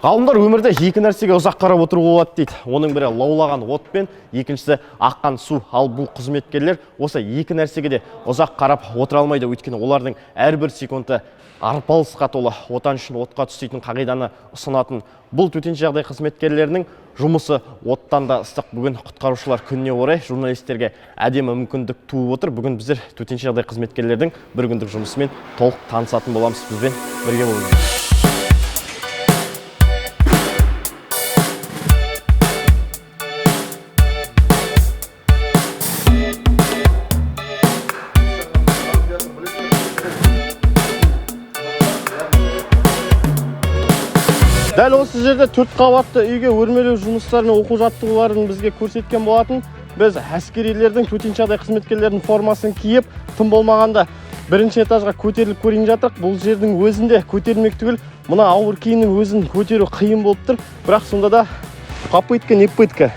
Ғалымдар өмірде екі нәрсеге ұзақ қарап отыруға болады дейді. Оның бірі лаулаған от пен екіншісі аққан су. Ал бұл қызметкерлер осы екі нәрсеге де ұзақ қарап отыра алмайды. Өйткені олардың әрбір секунды арпалысқа толы. Отан үшін отқа түсетін қағиданы ұсынатын бұл төтенше жағдай қызметкерлерінің жұмысы оттан да ыстық. Бүгін құтқарушылар күніне орай журналистерге әдемі мүмкіндік туып отыр. Бүгін біздер төтенше жағдай қызметкерлердің бір күндік жұмысымен толық танысатын боламыз. Бізбен бірге болыңыздар. Дәл осы жерде 4 қабатты үйге өрмелеу жұмыстары мен оқу жаттығуларын бізге көрсеткен болатын. Біз әскерилердің төтенше жағдай қызметкерлерінің формасын киіп, тым болмағанда бірінші этажға көтеріліп көрейін жатырық. Бұл жердің өзінде көтерілмек түгіл, мына ауыр киімнің өзін көтеру қиын болып тұр. Бірақ сонда да попытка не пытка.